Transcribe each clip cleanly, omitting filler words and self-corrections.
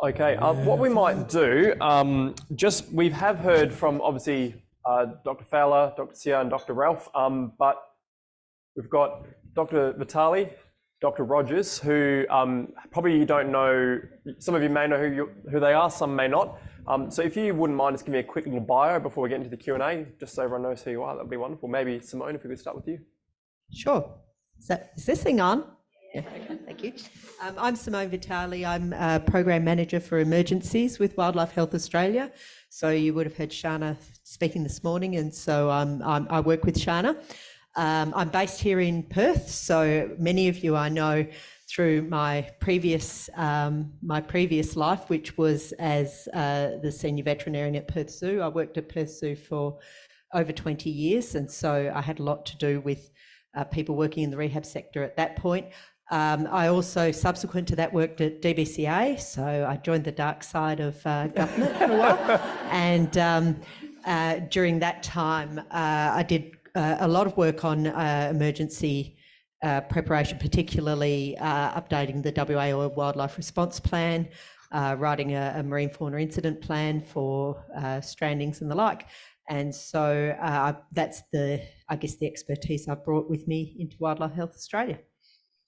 Okay, what we might do, we have heard from obviously Dr. Fowler, Dr. Sia and Dr. Ralph, but we've got Dr. Vitali, Dr. Rogers, who probably you don't know, some of you may know who they are, some may not. So if you wouldn't mind just give me a quick little bio before we get into the Q&A, just so everyone knows who you are, that'd be wonderful. Maybe Simone, if we could start with you. Sure. So is this thing on? Yeah, okay, thank you. I'm Simone Vitali. I'm Program Manager for Emergencies with Wildlife Health Australia. So you would have heard Shana speaking this morning, and so I work with Shana. I'm based here in Perth, so many of you I know through my previous life, which was as the senior veterinarian at Perth Zoo. I worked at Perth Zoo for over 20 years, and so I had a lot to do with people working in the rehab sector at that point. I also, subsequent to that, worked at DBCA, so I joined the dark side of government for a while. And during that time, I did a lot of work on emergency preparation, particularly updating the WA Wildlife Response Plan, writing a marine fauna incident plan for strandings and the like. And so that's the expertise I've brought with me into Wildlife Health Australia.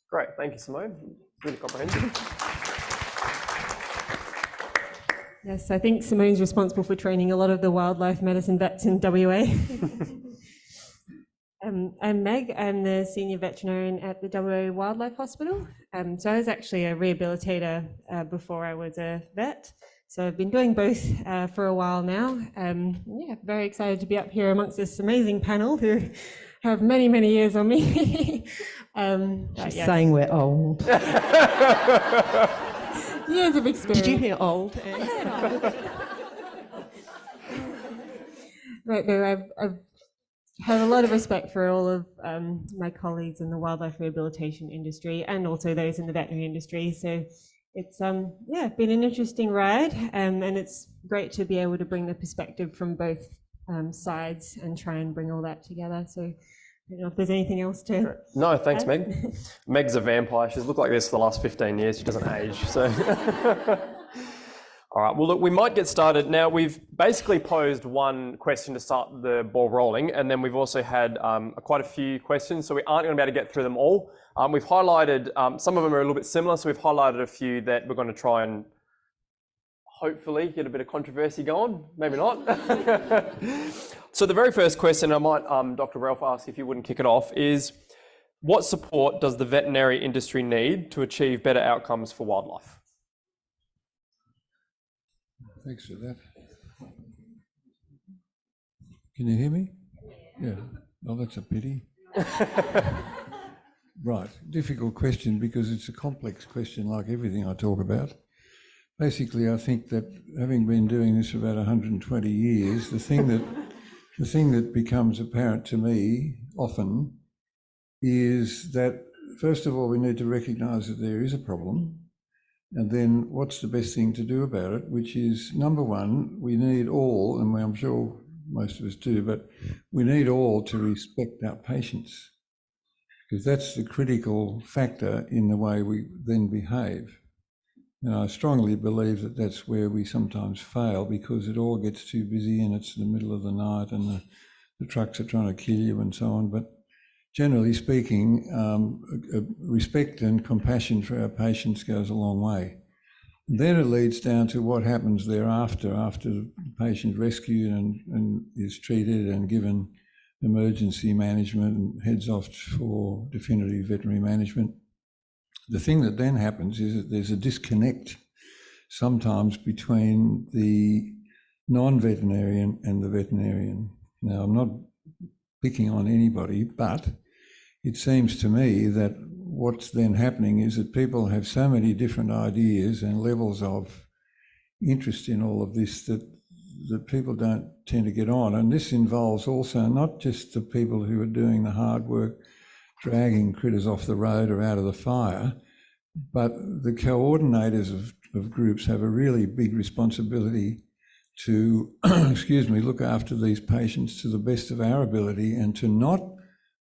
Great, thank you, Simone. Really comprehensive. Yes, I think Simone's responsible for training a lot of the wildlife medicine vets in WA. I'm Meg. I'm the senior veterinarian at the WA Wildlife Hospital. So I was actually a rehabilitator before I was a vet. So I've been doing both for a while now. Yeah, very excited to be up here amongst this amazing panel who have many, many years on me. She's saying we're old. Years of experience. Did you hear old? Right, no, I have a lot of respect for all of my colleagues in the wildlife rehabilitation industry and also those in the veterinary industry. So it's been an interesting ride, and it's great to be able to bring the perspective from both sides and try and bring all that together. So I don't know if there's anything else to... No, thanks, Meg. Meg's a vampire. She's looked like this for the last 15 years. She doesn't age, so... All right, well, look, we might get started. Now, we've basically posed one question to start the ball rolling, and then we've also had quite a few questions, so we aren't going to be able to get through them all. We've highlighted, some of them are a little bit similar, so we've highlighted a few that we're going to try and hopefully get a bit of controversy going, maybe not. So the very first question, I might, Dr. Ralph, ask if you wouldn't kick it off, is what support does the veterinary industry need to achieve better outcomes for wildlife? Thanks for that. Can you hear me? Yeah. Oh, that's a pity. Right. Difficult question because it's a complex question like everything I talk about. Basically, I think that having been doing this for about 120 years, the thing that becomes apparent to me often is that, first of all, we need to recognise that there is a problem. And then what's the best thing to do about it, which is, number one, we need all, and I'm sure most of us do, but we need all to respect our patients, because that's the critical factor in the way we then behave. And I strongly believe that that's where we sometimes fail, because it all gets too busy and it's the middle of the night and the trucks are trying to kill you and so on. But generally speaking, respect and compassion for our patients goes a long way. And then it leads down to what happens thereafter, after the patient rescued and is treated and given emergency management and heads off for definitive veterinary management. The thing that then happens is that there's a disconnect sometimes between the non-veterinarian and the veterinarian. Now, I'm not picking on anybody, but it seems to me that what's then happening is that people have so many different ideas and levels of interest in all of this that people don't tend to get on. And this involves also not just the people who are doing the hard work, dragging critters off the road or out of the fire, but the coordinators of groups have a really big responsibility to, look after these patients to the best of our ability and to not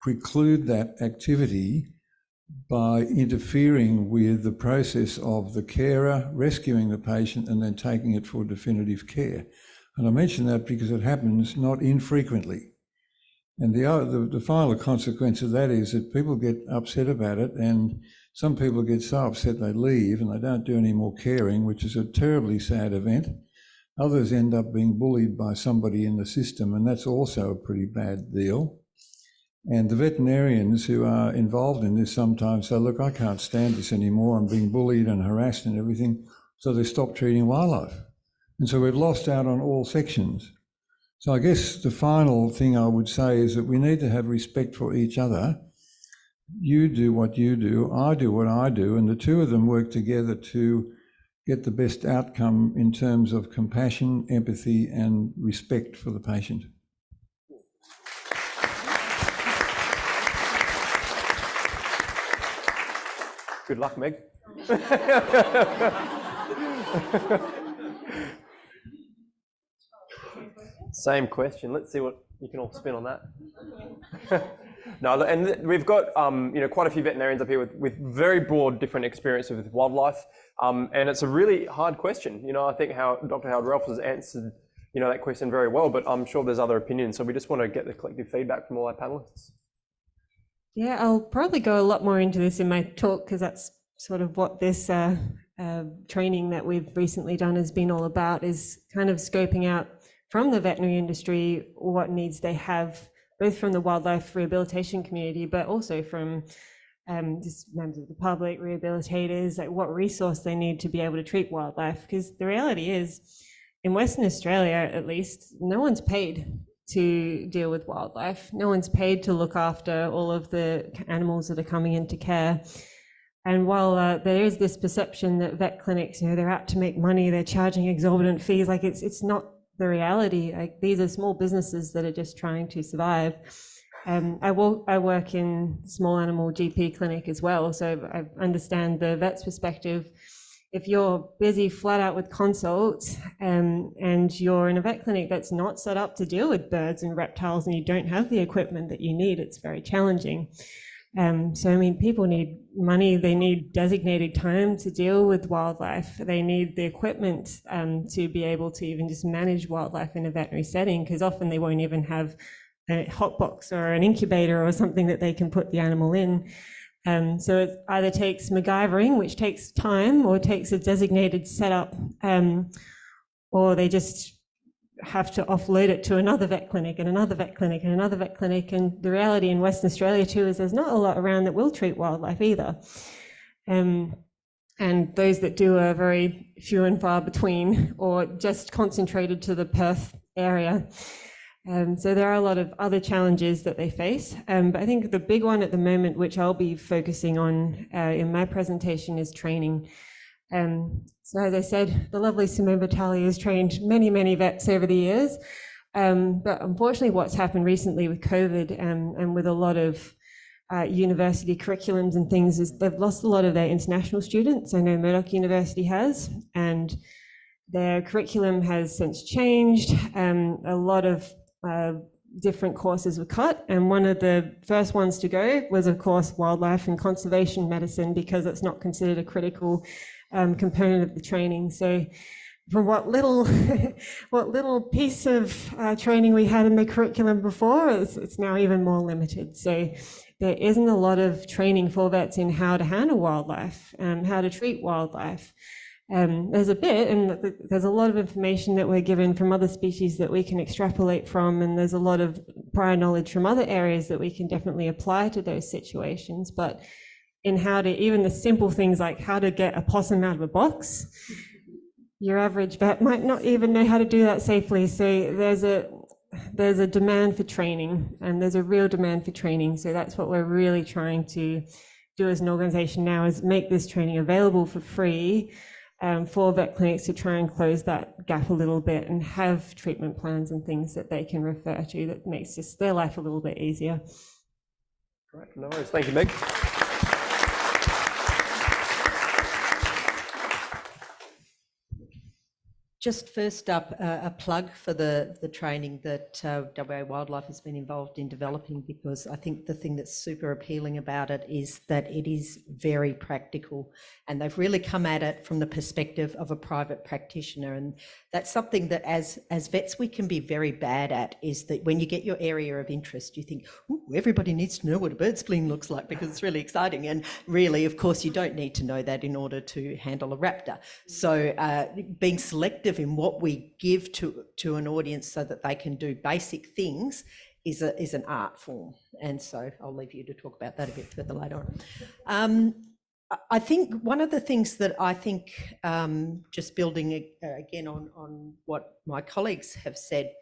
preclude that activity by interfering with the process of the carer rescuing the patient and then taking it for definitive care. And I mention that because it happens not infrequently. And the final consequence of that is that people get upset about it, and some people get so upset they leave and they don't do any more caring, which is a terribly sad event. Others end up being bullied by somebody in the system, and that's also a pretty bad deal. And the veterinarians who are involved in this sometimes say, look, I can't stand this anymore, I'm being bullied and harassed and everything, so they stop treating wildlife. And so we've lost out on all sections. So I guess the final thing I would say is that we need to have respect for each other. You do what you do, I do what I do, and the two of them work together to get the best outcome in terms of compassion, empathy, and respect for the patient. Good luck, Meg. Same question. Let's see what you can all spin on that. No, and we've got quite a few veterinarians up here with very broad different experience with wildlife, and it's a really hard question. I think how Dr. Howard Ralph has answered that question very well, but I'm sure there's other opinions. So we just want to get the collective feedback from all our panelists. Yeah, I'll probably go a lot more into this in my talk because that's sort of what this training that we've recently done has been all about, is kind of scoping out from the veterinary industry what needs they have, both from the wildlife rehabilitation community, but also from just members of the public, rehabilitators, like what resource they need to be able to treat wildlife. Because the reality is, in Western Australia at least, no one's paid to deal with wildlife. No one's paid to look after all of the animals that are coming into care. And while there is this perception that vet clinics, they're out to make money, they're charging exorbitant fees, like it's not the reality. Like, these are small businesses that are just trying to survive. I work in small animal GP clinic as well, so I understand the vet's perspective. If you're busy flat out with consults and you're in a vet clinic that's not set up to deal with birds and reptiles and you don't have the equipment that you need, it's very challenging. So, I mean, people need money, they need designated time to deal with wildlife, they need the equipment to be able to even just manage wildlife in a veterinary setting, because often they won't even have a hot box or an incubator or something that they can put the animal in. So it either takes MacGyvering, which takes time, or it takes a designated setup, or they just have to offload it to another vet clinic and another vet clinic and another vet clinic. And the reality in Western Australia too is there's not a lot around that will treat wildlife either. And those that do are very few and far between, or just concentrated to the Perth area. So there are a lot of other challenges that they face. But I think the big one at the moment, which I'll be focusing on in my presentation, is training. So as I said, the lovely Simone Vitale has trained many, many vets over the years. But unfortunately, what's happened recently with COVID and with a lot of university curriculums and things is they've lost a lot of their international students. I know Murdoch University has, and their curriculum has since changed. A lot of different courses were cut, and one of the first ones to go was, of course, wildlife and conservation medicine, because it's not considered a critical component of the training. So from what little piece of training we had in the curriculum before, it's now even more limited. So there isn't a lot of training for vets in how to handle wildlife and how to treat wildlife. There's a bit, and there's a lot of information that we're given from other species that we can extrapolate from, and there's a lot of prior knowledge from other areas that we can definitely apply to those situations. But in how to, even the simple things like how to get a possum out of a box, your average vet might not even know how to do that safely. So there's a demand for training, and there's a real demand for training. So that's what we're really trying to do as an organization now, is make this training available for free for vet clinics to try and close that gap a little bit and have treatment plans and things that they can refer to that makes just their life a little bit easier. Great, no worries. Thank you, Meg. Just first up, a plug for the training that WA Wildlife has been involved in developing, because I think the thing that's super appealing about it is that it is very practical, and they've really come at it from the perspective of a private practitioner. And that's something that as vets we can be very bad at, is that when you get your area of interest, you think, ooh, everybody needs to know what a bird spleen looks like because it's really exciting. And really, of course, you don't need to know that in order to handle a raptor. So being selective in what we give to an audience so that they can do basic things is an art form. And so I'll leave you to talk about that a bit further later on. I think one of the things that I think, just building again on what my colleagues have said,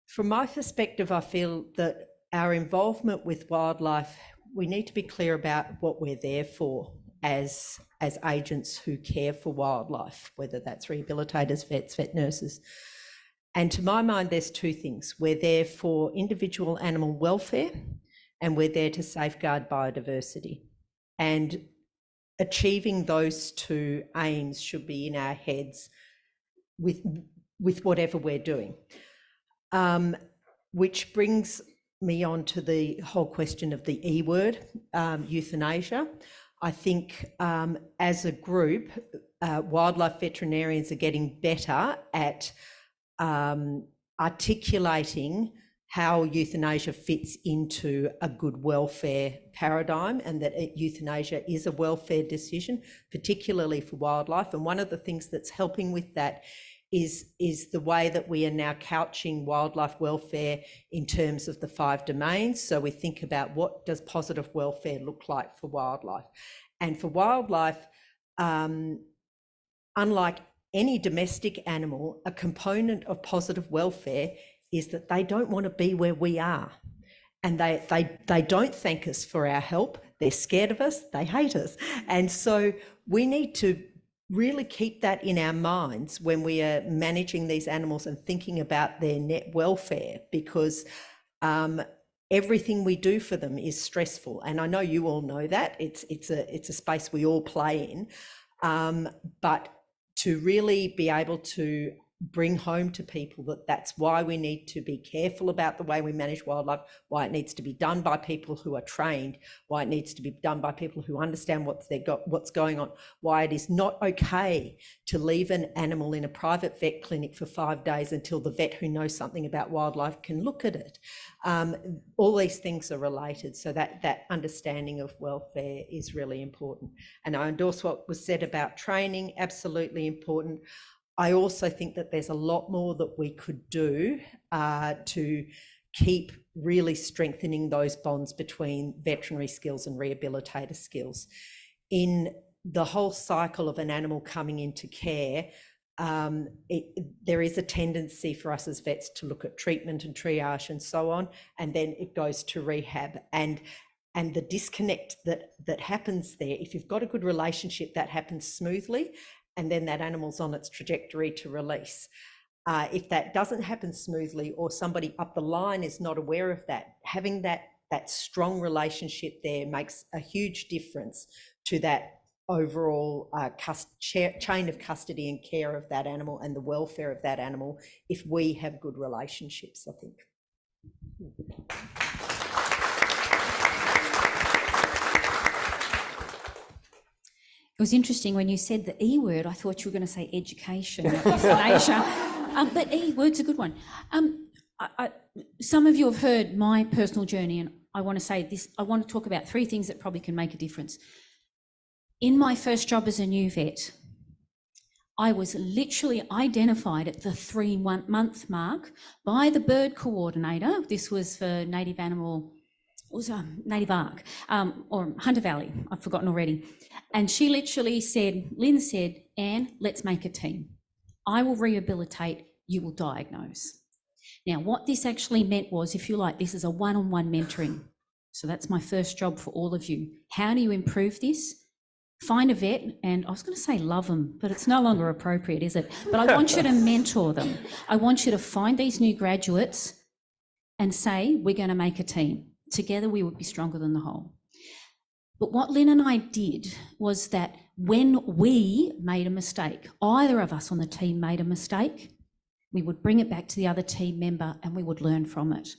from my perspective, I feel that our involvement with wildlife, we need to be clear about what we're there for as agents who care for wildlife, whether that's rehabilitators, vets, vet nurses. And to my mind, there's two things. We're there for individual animal welfare, and we're there to safeguard biodiversity. And achieving those two aims should be in our heads with whatever we're doing. Which brings me on to the whole question of the E word, euthanasia. I think as a group, wildlife veterinarians are getting better at articulating how euthanasia fits into a good welfare paradigm, and that euthanasia is a welfare decision, particularly for wildlife. And one of the things that's helping with that is the way that we are now couching wildlife welfare in terms of the 5 domains. So we think about, what does positive welfare look like for wildlife? And for wildlife, unlike any domestic animal, a component of positive welfare is that they don't want to be where we are. And they don't thank us for our help. They're scared of us, they hate us. And so we need to really keep that in our minds when we are managing these animals and thinking about their net welfare, because everything we do for them is stressful. And I know you all know that. It's a space we all play in. But to really be able to bring home to people that that's why we need to be careful about the way we manage wildlife, why it needs to be done by people who are trained, why it needs to be done by people who understand what's going on, why it is not okay to leave an animal in a private vet clinic for 5 days until the vet who knows something about wildlife can look at it. All these things are related, so that understanding of welfare is really important. And I endorse what was said about training, absolutely important. I also think that there's a lot more that we could do to keep really strengthening those bonds between veterinary skills and rehabilitator skills. In the whole cycle of an animal coming into care, there is a tendency for us as vets to look at treatment and triage and so on, and then it goes to rehab. And the disconnect that happens there, if you've got a good relationship, that happens smoothly, and then that animal's on its trajectory to release. If that doesn't happen smoothly, or somebody up the line is not aware of that, having that strong relationship there makes a huge difference to that overall chain of custody and care of that animal and the welfare of that animal, if we have good relationships, I think. It was interesting when you said the E word, I thought you were going to say education, euthanasia. But E word's a good one. Some of you have heard my personal journey, and I want to say this. I want to talk about 3 things that probably can make a difference. In my first job as a new vet, I was literally identified at the 3-month mark by the bird coordinator. This was for native animal, it was native ARC, or Hunter Valley, I've forgotten already. And she literally said, Lynn said, Anne, let's make a team. I will rehabilitate, you will diagnose. Now, what this actually meant was, if you like, this is a one-on-one mentoring. So that's my first job for all of you. How do you improve this? Find a vet, and I was going to say love them, but it's no longer appropriate, is it? But I want you to mentor them. I want you to find these new graduates and say, we're going to make a team. Together we would be stronger than the whole. But what Lynn and I did was that when we made a mistake, either of us on the team made a mistake, we would bring it back to the other team member and we would learn from it.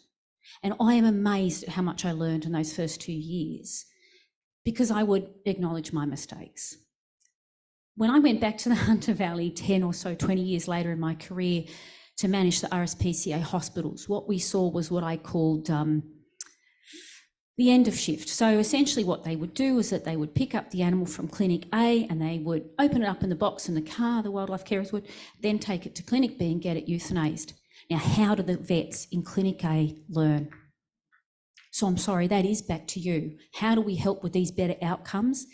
And I am amazed at how much I learned in those first 2 years because I would acknowledge my mistakes. When I went back to the Hunter Valley 10 or so, 20 years later in my career to manage the RSPCA hospitals, what we saw was what I called the end of shift. So essentially what they would do is that they would pick up the animal from clinic A and they would open it up in the box in the car, the wildlife carers would, then take it to clinic B and get it euthanized. Now, how do the vets in clinic A learn? So I'm sorry, that is back to you. How do we help with these better outcomes?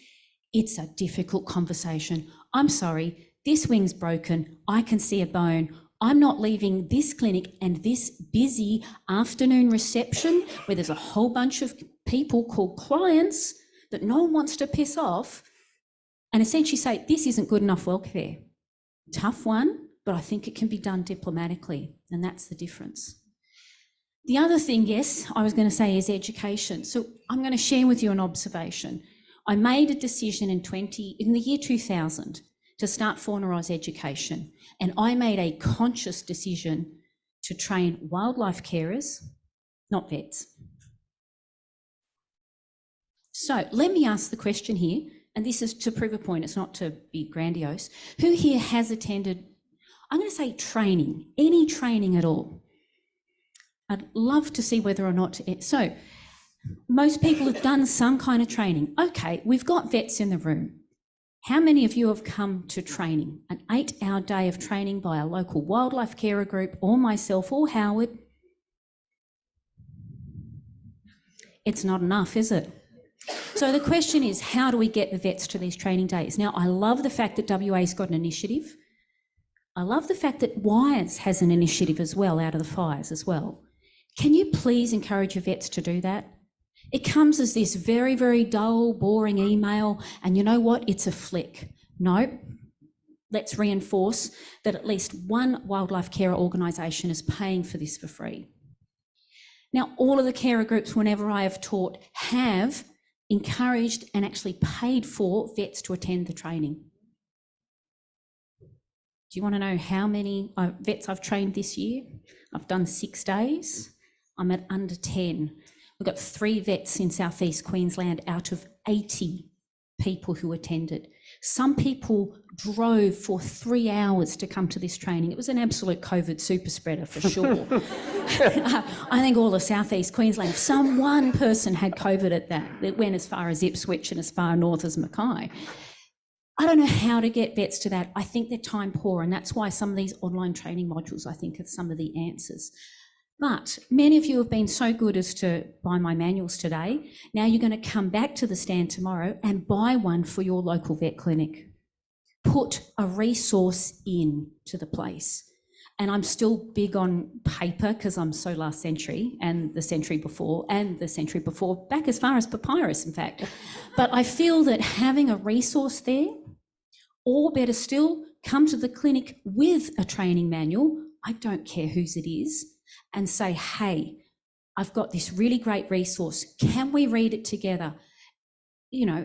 It's a difficult conversation. I'm sorry, this wing's broken. I can see a bone. I'm not leaving this clinic and this busy afternoon reception where there's a whole bunch of people called clients that no one wants to piss off and essentially say, this isn't good enough welfare. Tough one, but I think it can be done diplomatically, and that's the difference. The other thing, yes, I was going to say is education. So I'm going to share with you an observation. I made a decision in the year 2000 to start Fauna Oz education, and I made a conscious decision to train wildlife carers, not vets. So let me ask the question here, and this is to prove a point, it's not to be grandiose. Who here has attended, I'm going to say training, any training at all? I'd love to see whether or not, so most people have done some kind of training. Okay, we've got vets in the room. How many of you have come to training, an 8-hour day of training by a local wildlife carer group or myself or Howard? It's not enough, is it? So the question is, how do we get the vets to these training days? Now, I love the fact that WA's got an initiative. I love the fact that Wires has an initiative as well, out of the fires as well. Can you please encourage your vets to do that? It comes as this very, very dull, boring email, and you know what? It's a flick. No, let's reinforce that at least one wildlife carer organisation is paying for this for free. Now, all of the carer groups, whenever I have taught, have encouraged and actually paid for vets to attend the training. Do you want to know how many vets I've trained this year? I've done 6 days. I'm at under 10. We've got 3 vets in Southeast Queensland out of 80 people who attended. Some people drove for 3 hours to come to this training. It was an absolute COVID super spreader for sure. I think all of Southeast Queensland, if some one person had COVID at that, it went as far as Ipswich and as far north as Mackay. I don't know how to get vets to that. I think they're time poor, and that's why some of these online training modules, I think, are some of the answers. But many of you have been so good as to buy my manuals today. Now you're going to come back to the stand tomorrow and buy one for your local vet clinic. Put a resource in to the place. And I'm still big on paper because I'm so last century and the century before, back as far as papyrus, in fact. But I feel that having a resource there, or better still, come to the clinic with a training manual, I don't care whose it is, and say, hey, I've got this really great resource. Can we read it together? You know,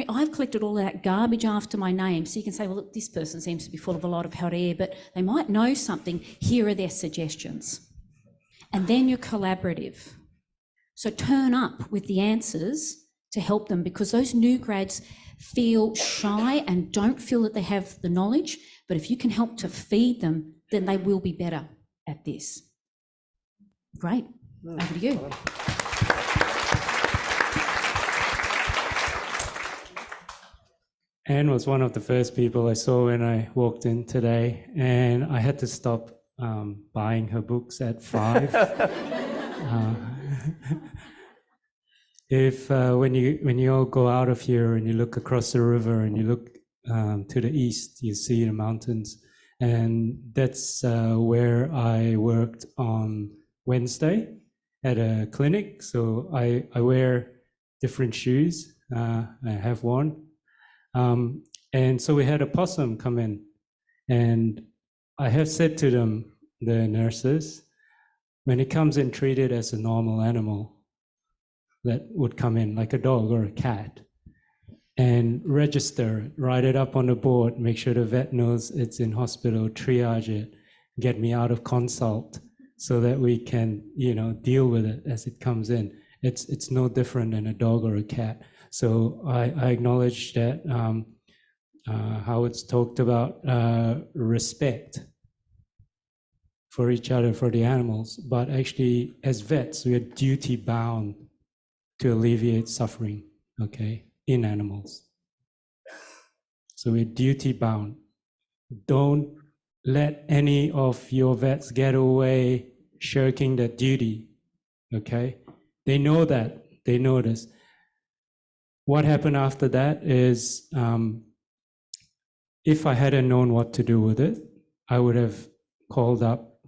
I've collected all that garbage after my name. So you can say, well, look, this person seems to be full of a lot of hot air, but they might know something. Here are their suggestions. And then you're collaborative. So turn up with the answers to help them, because those new grads feel shy and don't feel that they have the knowledge. But if you can help to feed them, then they will be better at this. Great. Over to you. Anne was one of the first people I saw when I walked in today, and I had to stop buying her books at 5. When you all go out of here and you look across the river and you look to the east, you see the mountains, and that's where I worked on Wednesday at a clinic. So I wear different shoes. I have one. And so we had a possum come in, and I have said to them, the nurses, when it comes in, treat it as a normal animal that would come in, like a dog or a cat. and register it, write it up on the board, make sure the vet knows it's in hospital, triage it, get me out of consult so that we can, deal with it as it comes in. It's no different than a dog or a cat. So I acknowledge that how it's talked about respect for each other, for the animals, but actually as vets, we are duty bound to alleviate suffering, okay, in animals. So we're duty bound. Don't let any of your vets get away shirking that duty, okay? They know that, they know this. What happened after that is, if I hadn't known what to do with it, I would have called up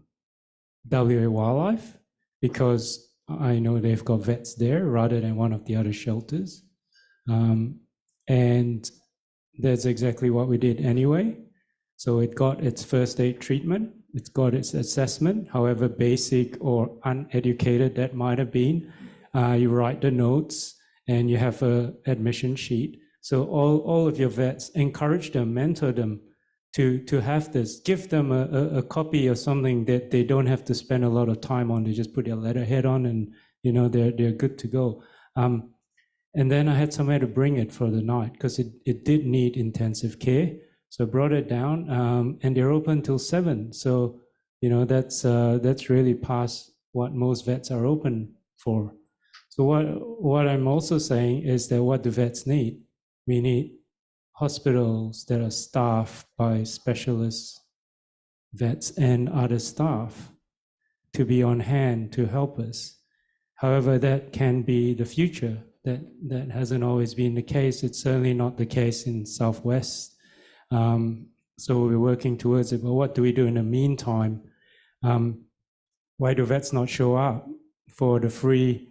WA Wildlife, because I know they've got vets there rather than one of the other shelters. And that's exactly what we did anyway. So it got its first aid treatment, it's got its assessment, however basic or uneducated that might have been. You write the notes and you have an admission sheet. So all of your vets, encourage them, mentor them to have this. Give them a copy of something that they don't have to spend a lot of time on. They just put their letterhead on and they're good to go. And then I had somewhere to bring it for the night because it did need intensive care. So I brought it down, and they're open till 7. So, that's really past what most vets are open for. So what I'm also saying is that what do vets need? We need hospitals that are staffed by specialists, vets, and other staff to be on hand to help us. However, that can be the future. That hasn't always been the case. It's certainly not the case in Southwest. So we're working towards it. But what do we do in the meantime? Why do vets not show up for the free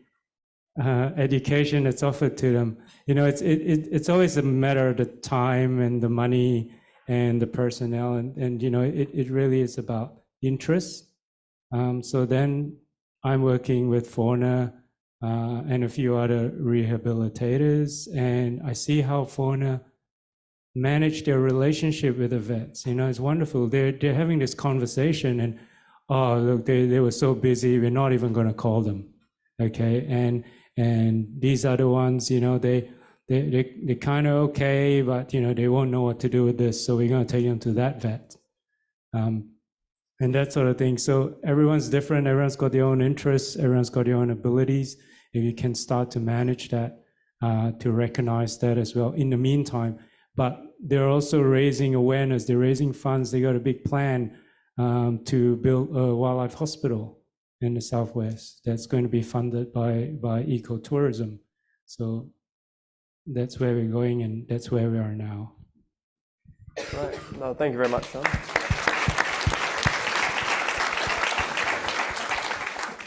education that's offered to them? It's always a matter of the time and the money and the personnel, and it really is about interest. So then I'm working with Fauna and a few other rehabilitators, and I see how Fauna manage their relationship with the vets. It's wonderful. They're having this conversation, and look, they were so busy, we're not even going to call them, okay? And these other ones, they're kind of okay, but they won't know what to do with this, so we're going to take them to that vet. And that sort of thing. So everyone's different, everyone's got their own interests, everyone's got their own abilities. If you can start to manage that, to recognize that as well in the meantime. But they're also raising awareness, they're raising funds, they got a big plan to build a wildlife hospital in the Southwest that's going to be funded by ecotourism. So that's where we're going, and that's where we are now. Right. No, thank you very much, Sean.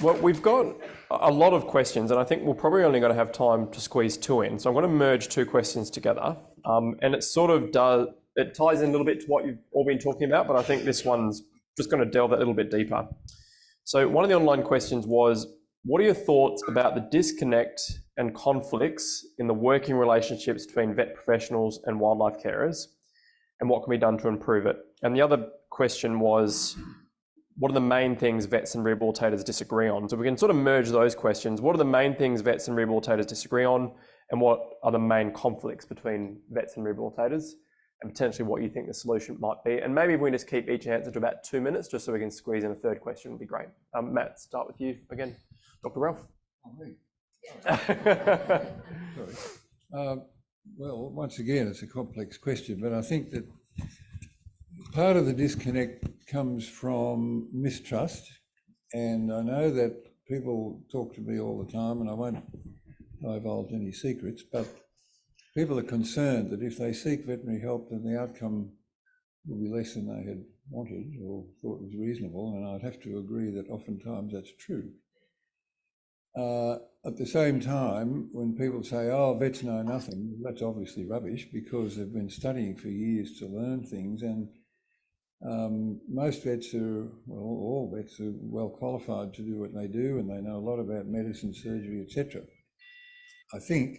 Well, we've got a lot of questions, and I think we're probably only going to have time to squeeze 2 in. So I'm going to merge 2 questions together, and it sort of ties in a little bit to what you've all been talking about, but I think this one's just going to delve a little bit deeper. So one of the online questions was, what are your thoughts about the disconnect and conflicts in the working relationships between vet professionals and wildlife carers, and what can be done to improve it? And the other question was, what are the main things vets and rehabilitators disagree on? So we can sort of merge those questions. What are the main things vets and rehabilitators disagree on, and what are the main conflicts between vets and rehabilitators, and potentially what you think the solution might be? And maybe if we just keep each answer to about 2 minutes, just so we can squeeze in a third question, would be great. Matt, start with you again. Dr. Ralph. Oh, me. Sorry. Well, once again, it's a complex question, but I think that part of the disconnect comes from mistrust, and I know that people talk to me all the time, and I won't divulge any secrets, but people are concerned that if they seek veterinary help, then the outcome will be less than they had wanted or thought was reasonable, and I'd have to agree that oftentimes that's true. At the same time, when people say, oh, vets know nothing, that's obviously rubbish, because they've been studying for years to learn things, and most vets are, well, all vets are well qualified to do what they do, and they know a lot about medicine, surgery, etc. I think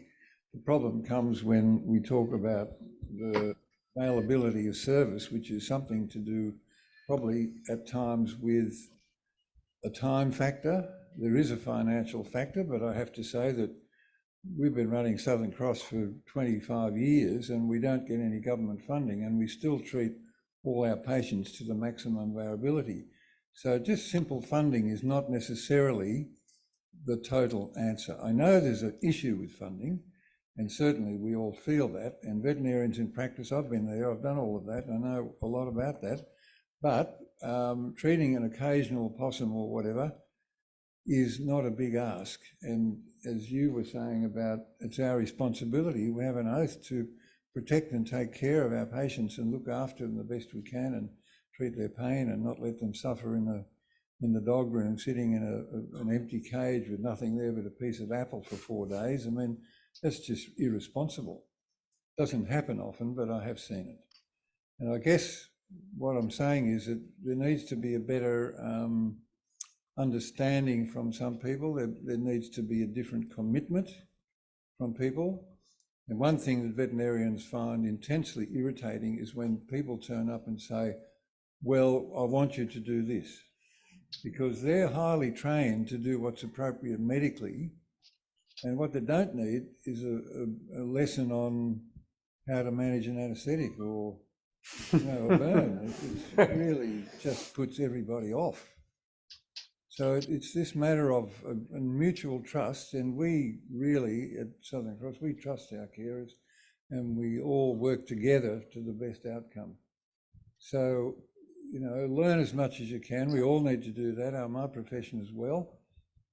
The problem comes when we talk about the availability of service, which is something to do probably at times with a time factor. There is a financial factor, but I have to say that we've been running Southern Cross for 25 years and we don't get any government funding, and we still treat all our patients to the maximum of our ability. So just simple funding is not necessarily the total answer. I know there's an issue with funding, and certainly we all feel that, and veterinarians in practice, I've been there, I've done all of that, I know a lot about that, but treating an occasional possum or whatever is not a big ask. And as you were saying about, it's our responsibility, we have an oath to protect and take care of our patients and look after them the best we can and treat their pain and not let them suffer in the dog room sitting in an empty cage with nothing there but a piece of apple for 4 days. I mean, that's just irresponsible. Doesn't happen often, but I have seen it. And I guess what I'm saying is that there needs to be a better understanding from some people. There needs to be a different commitment from people. And one thing that veterinarians find intensely irritating is when people turn up and say, well, I want you to do this, because they're highly trained to do what's appropriate medically. And what they don't need is a lesson on how to manage an anaesthetic or a burn. It really just puts everybody off. So it's this matter of a mutual trust, and we really at Southern Cross, we trust our carers and we all work together to the best outcome. So, learn as much as you can. We all need to do that, my profession as well.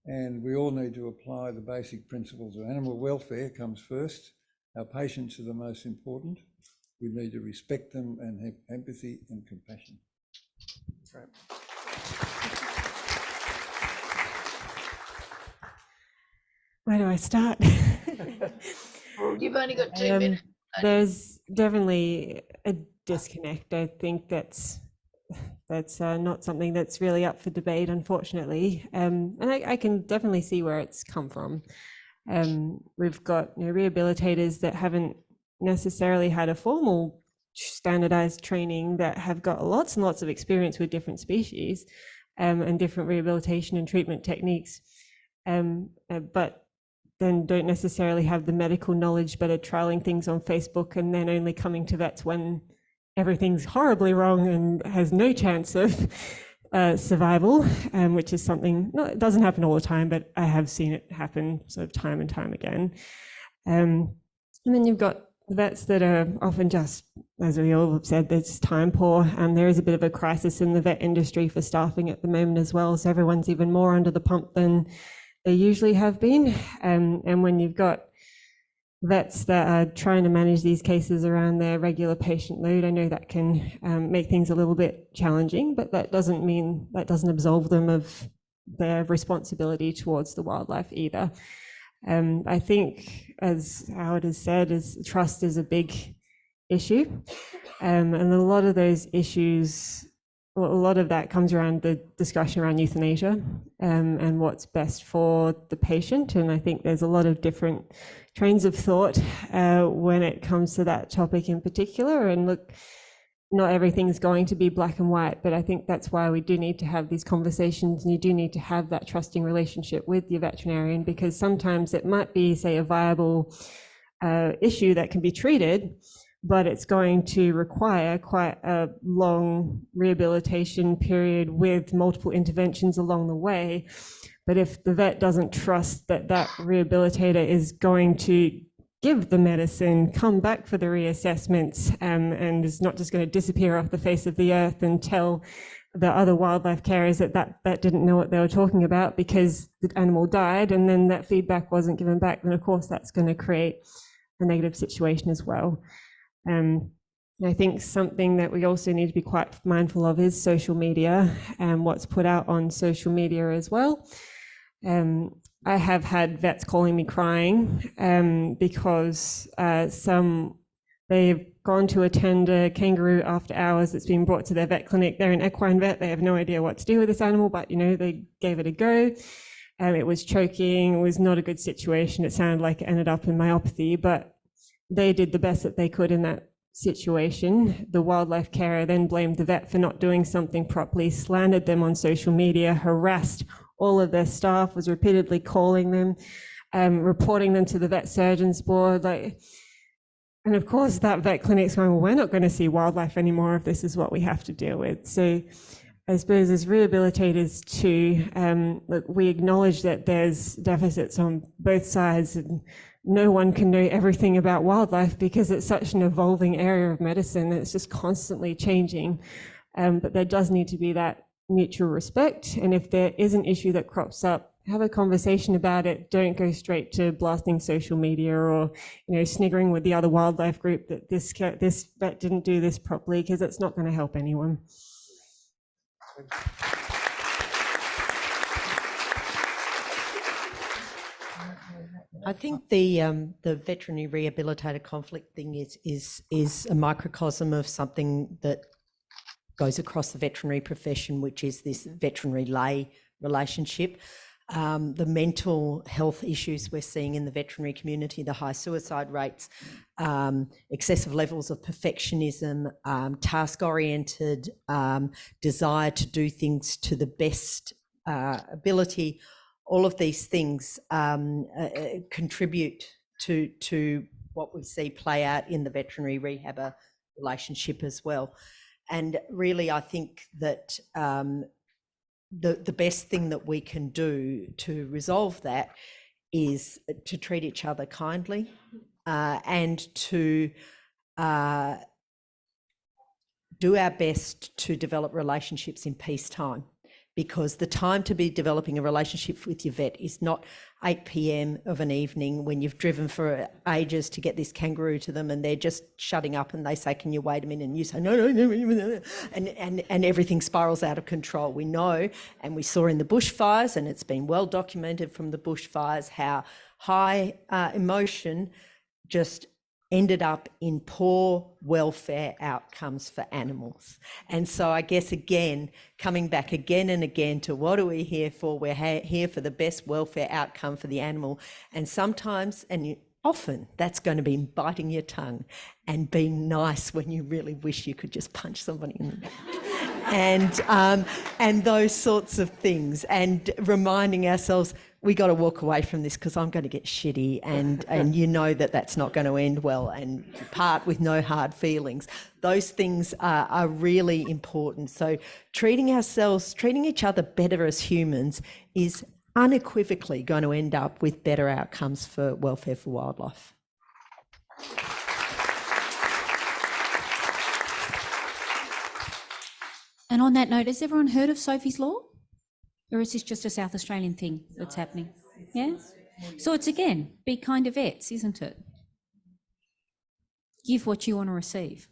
And we all need to apply the basic principles of animal welfare comes first. Our patients are the most important. We need to respect them and have empathy and compassion. Right. Where do I start? Well, you've only got 2 minutes. There's definitely a disconnect. I think that's not something that's really up for debate, unfortunately. And I can definitely see where it's come from. We've got rehabilitators that haven't necessarily had a formal standardized training, that have got lots and lots of experience with different species and different rehabilitation and treatment techniques, but then don't necessarily have the medical knowledge, but are trialing things on Facebook and then only coming to vets when everything's horribly wrong and has no chance of survival, which is something, it doesn't happen all the time, but I have seen it happen sort of time and time again. And then you've got vets that are often just, as we all have said, they're just time poor, and there is a bit of a crisis in the vet industry for staffing at the moment as well, so everyone's even more under the pump than they usually have been. And when you've got vets that are trying to manage these cases around their regular patient load, I know that can make things a little bit challenging, but that doesn't absolve them of their responsibility towards the wildlife either. I think, as Howard has said, trust is a big issue, and a lot of those issues, a lot of that comes around the discussion around euthanasia and what's best for the patient. And I think there's a lot of different trains of thought when it comes to that topic in particular. And look, not everything's going to be black and white, but I think that's why we do need to have these conversations, and you do need to have that trusting relationship with your veterinarian, because sometimes it might be, say, a viable issue that can be treated, but it's going to require quite a long rehabilitation period with multiple interventions along the way. But if the vet doesn't trust that that rehabilitator is going to give the medicine, come back for the reassessments, and is not just going to disappear off the face of the earth and tell the other wildlife carers that didn't know what they were talking about because the animal died, and then that feedback wasn't given back, then of course that's going to create a negative situation as well. I think something that we also need to be quite mindful of is social media and what's put out on social media as well. I have had vets calling me crying because they've gone to attend a kangaroo after hours that's been brought to their vet clinic. They're an equine vet. They have no idea what to do with this animal, but they gave it a go. It was choking, it was not a good situation. It sounded like it ended up in myopathy, but they did the best that they could in that situation. The wildlife carer then blamed the vet for not doing something properly, slandered them on social media, harassed all of their staff, was repeatedly calling them, reporting them to the vet surgeons board. And of course, that vet clinic's going, well, we're not going to see wildlife anymore if this is what we have to deal with. So I suppose as rehabilitators too, look, we acknowledge that there's deficits on both sides, and no one can know everything about wildlife because it's such an evolving area of medicine. It's just constantly changing. But there does need to be that mutual respect. And if there is an issue that crops up, have a conversation about it. Don't go straight to blasting social media or, sniggering with the other wildlife group that this vet didn't do this properly, because it's not going to help anyone. I think the veterinary rehabilitator conflict thing is a microcosm of something that goes across the veterinary profession, which is this veterinary lay relationship. The mental health issues we're seeing in the veterinary community, the high suicide rates, excessive levels of perfectionism, task-oriented desire to do things to the best ability, all of these things contribute to what we see play out in the veterinary rehab relationship as well. And really, I think that the best thing that we can do to resolve that is to treat each other kindly and to do our best to develop relationships in peacetime, because the time to be developing a relationship with your vet is not 8 p.m. of an evening when you've driven for ages to get this kangaroo to them and they're just shutting up and they say, can you wait a minute? And you say, no, and everything spirals out of control. We know, and we saw in the bushfires, and it's been well documented from the bushfires, how high emotion just ended up in poor welfare outcomes for animals. And so I guess, again, coming back again and again to what are we here for? We're here for the best welfare outcome for the animal. And sometimes, and often, that's going to be biting your tongue and being nice when you really wish you could just punch somebody in the back. And those sorts of things, and reminding ourselves, we got to walk away from this because I'm going to get shitty, and that's not going to end well, and part with no hard feelings. Those things are really important. So treating each other better as humans is unequivocally going to end up with better outcomes for welfare for wildlife. And on that note, has everyone heard of Sophie's Law? Or is this just a South Australian thing that's happening? Yeah? So it's, again, be kind to vets, isn't it? Give what you want to receive.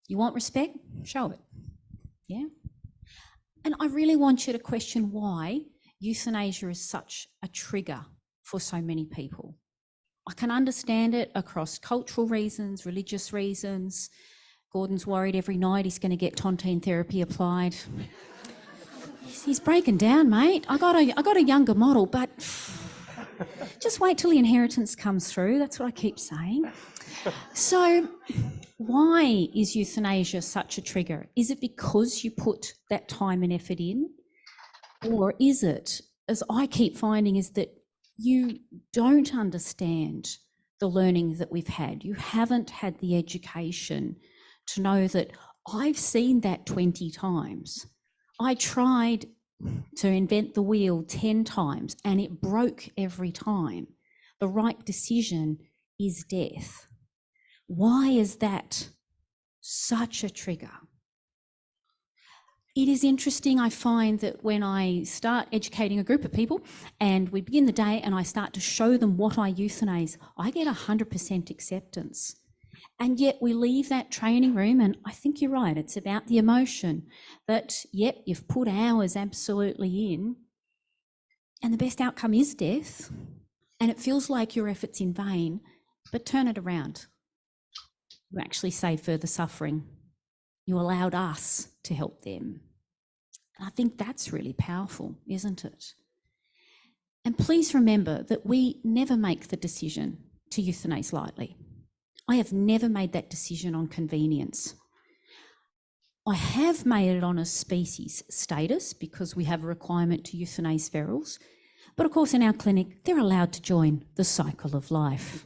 You want respect? Show it. Yeah? And I really want you to question why euthanasia is such a trigger for so many people. I can understand it across cultural reasons, religious reasons. Gordon's worried every night he's going to get tontine therapy applied. He's breaking down, mate. I got a younger model, but just wait till the inheritance comes through. That's what I keep saying. So why is euthanasia such a trigger? Is it because you put that time and effort in? Or is it, as I keep finding, is that you don't understand the learning that we've had? You haven't had the education to know that I've seen that 20 times. I tried to invent the wheel 10 times and it broke every time. The right decision is death. Why is that such a trigger? It is interesting, I find that when I start educating a group of people and we begin the day and I start to show them what I euthanize, I get 100% acceptance. And yet we leave that training room, and I think you're right, it's about the emotion that, yep, you've put hours absolutely in, and the best outcome is death, and it feels like your effort's in vain, but turn it around. You actually saved further suffering. You allowed us to help them. And I think that's really powerful, isn't it? And please remember that we never make the decision to euthanize lightly. I have never made that decision on convenience. I have made it on a species status because we have a requirement to euthanize ferals. But of course, in our clinic, they're allowed to join the cycle of life.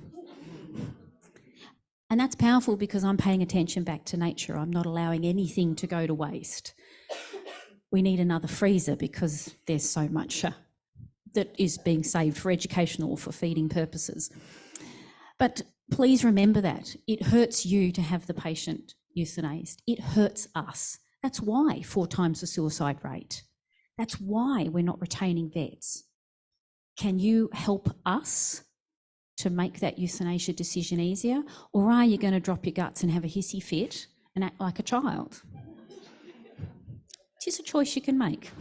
And that's powerful because I'm paying attention back to nature. I'm not allowing anything to go to waste. We need another freezer because there's so much that is being saved for educational or for feeding purposes. But please remember that. It hurts you to have the patient euthanized. It hurts us. That's why 4 times the suicide rate. That's why we're not retaining vets. Can you help us to make that euthanasia decision easier? Or are you going to drop your guts and have a hissy fit and act like a child? It's just a choice you can make.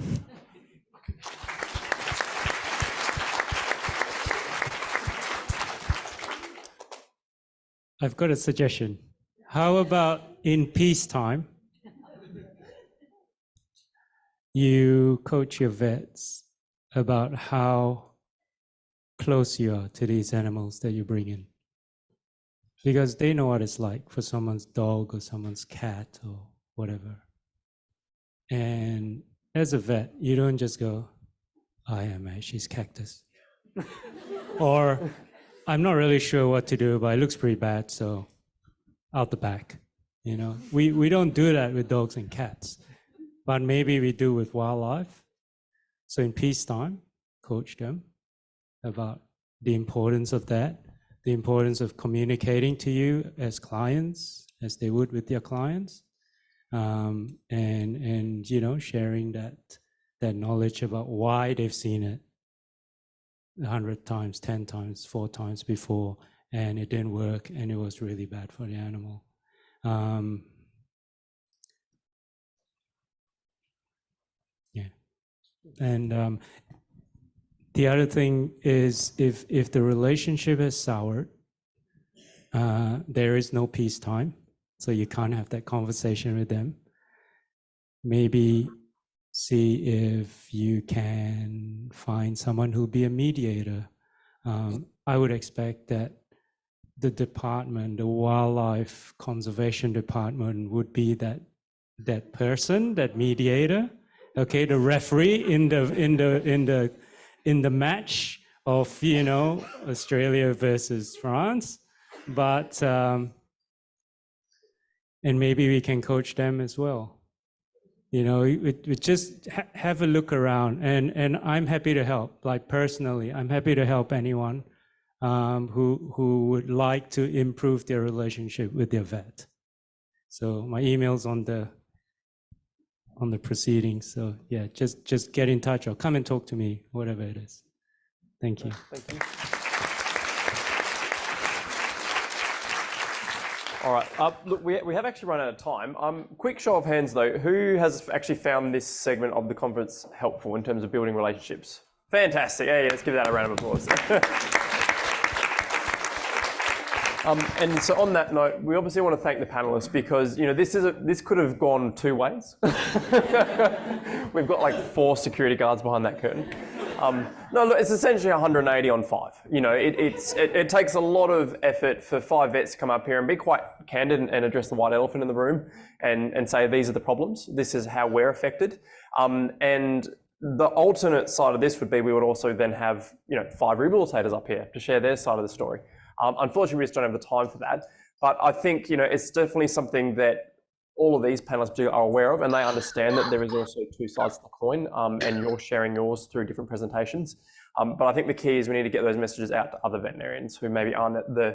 I've got a suggestion. How about in peacetime, you coach your vets about how close you are to these animals that you bring in? Because they know what it's like for someone's dog or someone's cat or whatever. And as a vet, you don't just go, "Oh yeah, mate, she's cactus." Or, "I'm not really sure what to do, but it looks pretty bad, so out the back." You know, we don't do that with dogs and cats, but maybe we do with wildlife. So in peacetime, coach them about the importance of that, the importance of communicating to you as clients, as they would with their clients, and you know, sharing that knowledge about why they've seen it 100 times, 10 times, 4 times before, and it didn't work, and it was really bad for the animal. Yeah, and the other thing is, if the relationship is soured, there is no peacetime, so you can't have that conversation with them. Maybe see if you can find someone who'll be a mediator. I would expect that the department, the wildlife conservation department, would be that person, that mediator, okay, the referee in the match of, you know, Australia versus France, but and maybe we can coach them as well. You know, we just have a look around, and I'm happy to help. Like personally, I'm happy to help anyone who would like to improve their relationship with their vet. So my email's on the proceedings. So yeah, just get in touch or come and talk to me, whatever it is. Thank you. Thank you. All right, look, we have actually run out of time. Quick show of hands though, who has actually found this segment of the conference helpful in terms of building relationships? Fantastic, hey, let's give that a round of applause. And so on that note, we obviously want to thank the panelists because, you know, this could have gone 2 ways. We've got like 4 security guards behind that curtain. No, look, it's essentially 180 on 5. You know, it takes a lot of effort for 5 vets to come up here and be quite candid and address the white elephant in the room and say, these are the problems. This is how we're affected. And the alternate side of this would be we would also then have, you know, 5 rehabilitators up here to share their side of the story. Unfortunately, we just don't have the time for that. But I think, you know, it's definitely something that all of these panelists are aware of, and they understand that there is also 2 sides to the coin, and you're sharing yours through different presentations. But I think the key is we need to get those messages out to other veterinarians who maybe aren't at the